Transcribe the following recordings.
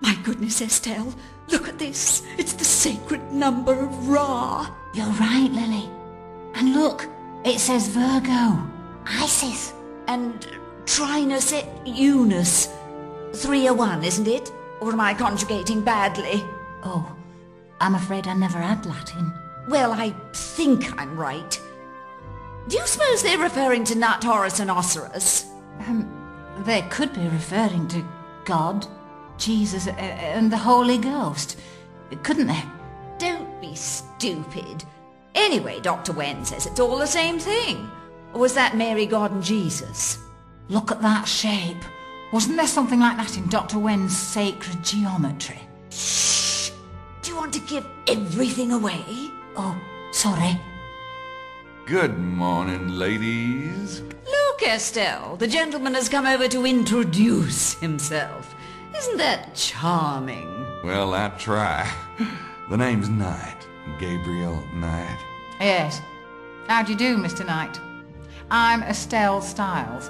My goodness, Estelle, look at this. It's the sacred number of Ra. You're right, Lily. And look, it says Virgo, Isis. And Trinus et Unus. 301, isn't it? Or am I conjugating badly? Oh, I'm afraid I never had Latin. Well, I think I'm right. Do you suppose they're referring to Nut, Horus and Osiris? They could be referring to God, Jesus, and the Holy Ghost, couldn't they? Don't be stupid. Anyway, Dr. Wen says it's all the same thing. Or was that Mary, God and Jesus? Look at that shape. Wasn't there something like that in Dr. Wen's sacred geometry? Shh! Do you want to give everything away? Oh, sorry. Good morning, ladies. Look, Estelle, the gentleman has come over to introduce himself. Isn't that charming? Well, I try. The name's Knight. Gabriel Knight. Yes. How do you do, Mr. Knight? I'm Estelle Styles,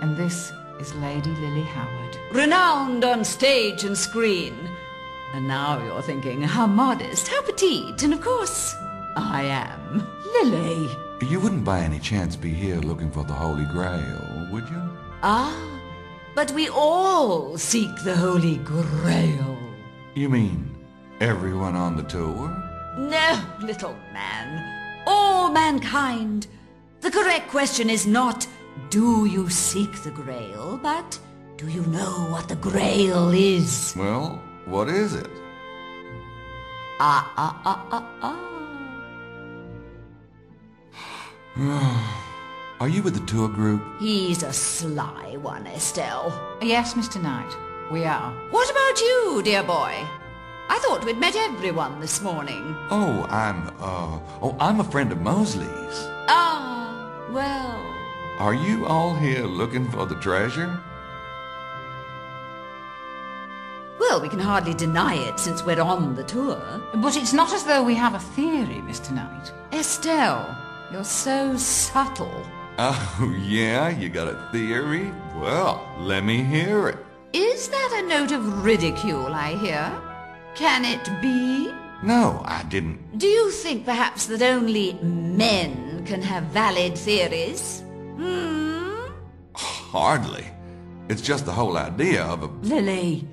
and this is Lady Lily Howard. Renowned on stage and screen. And now you're thinking, how modest, how petite, and of course, I am Lily. You wouldn't by any chance be here looking for the Holy Grail, would you? Ah, but we all seek the Holy Grail. You mean everyone on the tour? No, little man. All mankind. The correct question is not, do you seek the Grail, but do you know what the Grail is? Well, what is it? Are you with the tour group? He's a sly one, Estelle. Yes, Mr. Knight, we are. What about you, dear boy? I thought we'd met everyone this morning. Oh, I'm a friend of Mosley's. Ah, well... Are you all here looking for the treasure? Well, we can hardly deny it since we're on the tour. But it's not as though we have a theory, Mr. Knight. Estelle, you're so subtle. Oh, yeah? You got a theory? Well, let me hear it. Is that a note of ridicule I hear? Can it be? No, I didn't. Do you think perhaps that only men can have valid theories? Hardly. It's just the whole idea of a... Lily,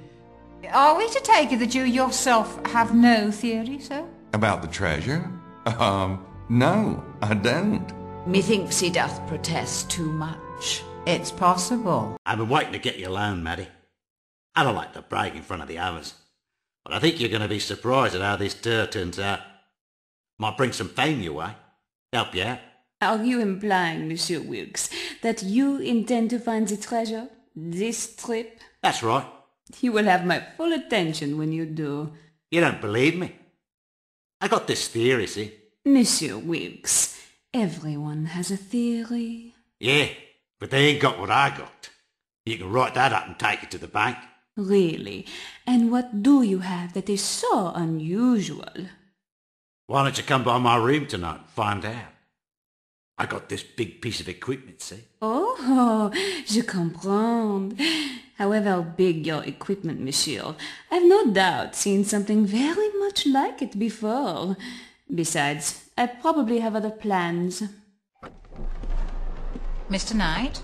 are we to take it that you yourself have no theory, sir? About the treasure? No, I don't. Methinks he doth protest too much. It's possible. I've been waiting to get you alone, Maddie. I don't like to brag in front of the others, but I think you're going to be surprised at how this tour turns out. Might bring some fame your way. Help you out. Are you implying, Monsieur Wilkes, that you intend to find the treasure this trip? That's right. You will have my full attention when you do. You don't believe me? I got this theory, see? Monsieur Wilkes, everyone has a theory. Yeah, but they ain't got what I got. You can write that up and take it to the bank. Really? And what do you have that is so unusual? Why don't you come by my room tonight and find out? I got this big piece of equipment, see? Oh, je comprends. However big your equipment, monsieur, I've no doubt seen something very much like it before. Besides, I probably have other plans. Mr. Knight?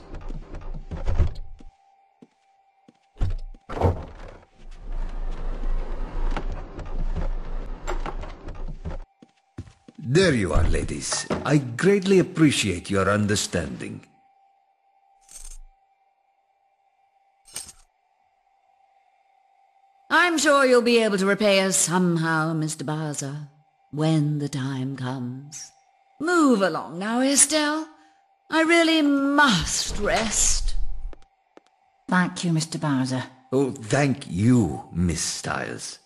There you are, ladies. I greatly appreciate your understanding. I'm sure you'll be able to repay us somehow, Mr. Bowser, when the time comes. Move along now, Estelle. I really must rest. Thank you, Mr. Bowser. Oh, thank you, Miss Styles.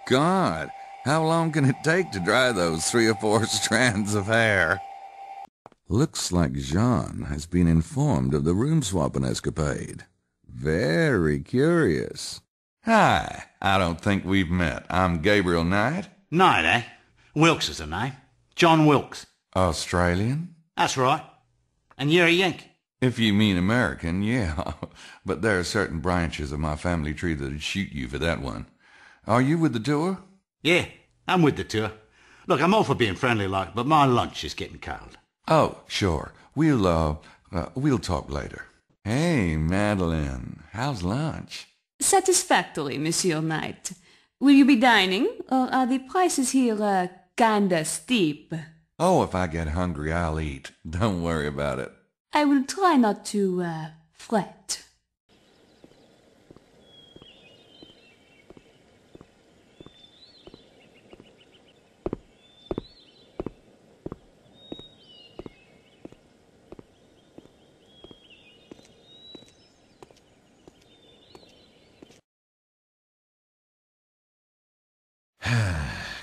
God, how long can it take to dry those 3 or 4 strands of hair? Looks like Jean has been informed of the room-swapping escapade. Very curious. Hi, I don't think we've met. I'm Gabriel Knight. Knight, eh? Wilkes is the name. John Wilkes. Australian? That's right. And you're a Yank. If you mean American, yeah. But there are certain branches of my family tree that'd shoot you for that one. Are you with the tour? Yeah, I'm with the tour. Look, I'm all for being friendly like, but my lunch is getting cold. Oh, sure. We'll talk later. Hey, Madeline, how's lunch? Satisfactory, Monsieur Knight. Will you be dining, or are the prices here, kinda steep? Oh, if I get hungry, I'll eat. Don't worry about it. I will try not to, fret.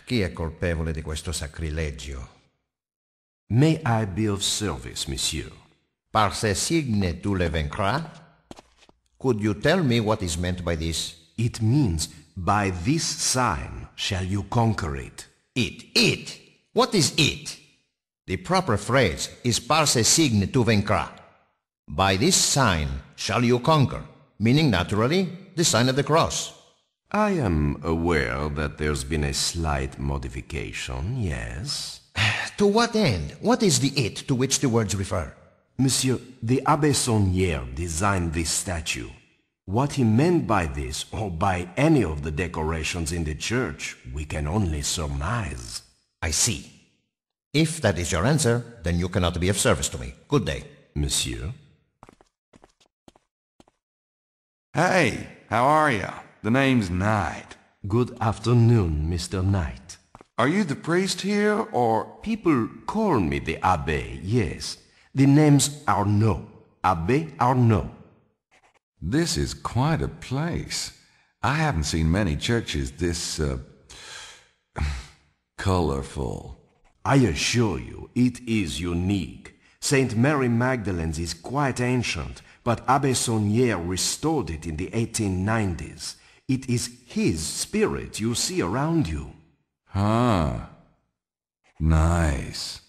Chi è colpevole di questo sacrilegio? May I be of service, monsieur? Par ce signe tu le vaincras? Could you tell me what is meant by this? It means, by this sign shall you conquer it. It. What is it? The proper phrase is par ce signe tu vaincras. By this sign shall you conquer, meaning naturally the sign of the cross. I am aware that there's been a slight modification, yes. To what end? What is the it to which the words refer? Monsieur, the Abbé Saunière designed this statue. What he meant by this, or by any of the decorations in the church, we can only surmise. I see. If that is your answer, then you cannot be of service to me. Good day. Monsieur? Hey, how are you? The name's Knight. Good afternoon, Mr. Knight. Are you the priest here, or... People call me the Abbé, yes. The name's Arnaud. Abbé Arnaud. This is quite a place. I haven't seen many churches this, colorful. I assure you, it is unique. Saint Mary Magdalene's is quite ancient, but Abbé Saunière restored it in the 1890s. It is his spirit you see around you. Huh. Nice.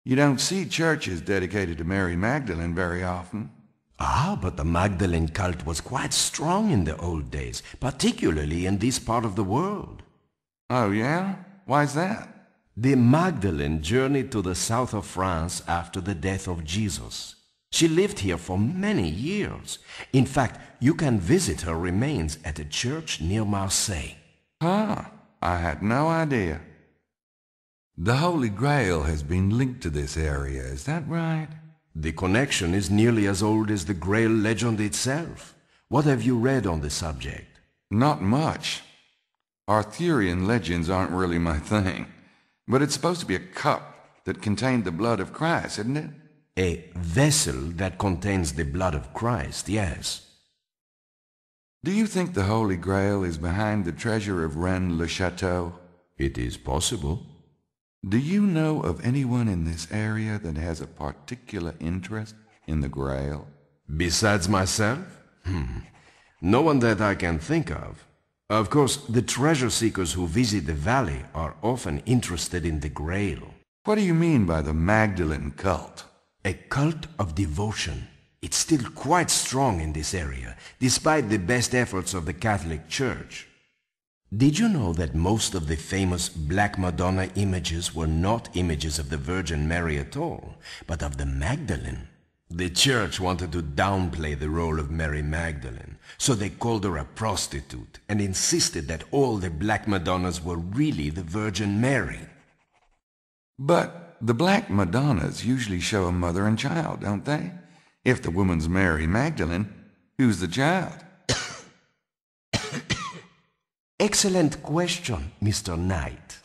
You don't see churches dedicated to Mary Magdalene very often. Ah, but the Magdalene cult was quite strong in the old days, particularly in this part of the world. Oh, yeah? Why's that? The Magdalene journeyed to the south of France after the death of Jesus. She lived here for many years. In fact, you can visit her remains at a church near Marseille. Huh. I had no idea. The Holy Grail has been linked to this area, is that right? The connection is nearly as old as the Grail legend itself. What have you read on the subject? Not much. Arthurian legends aren't really my thing. But it's supposed to be a cup that contained the blood of Christ, isn't it? A vessel that contains the blood of Christ, yes. Do you think the Holy Grail is behind the treasure of Rennes-le-Château? It is possible. Do you know of anyone in this area that has a particular interest in the Grail? Besides myself? No one that I can think of. Of course, the treasure seekers who visit the valley are often interested in the Grail. What do you mean by the Magdalene cult? A cult of devotion. It's still quite strong in this area, despite the best efforts of the Catholic Church. Did you know that most of the famous Black Madonna images were not images of the Virgin Mary at all, but of the Magdalene? The Church wanted to downplay the role of Mary Magdalene, so they called her a prostitute and insisted that all the Black Madonnas were really the Virgin Mary. But the Black Madonnas usually show a mother and child, don't they? If the woman's Mary Magdalene, who's the child? Excellent question, Mr. Knight.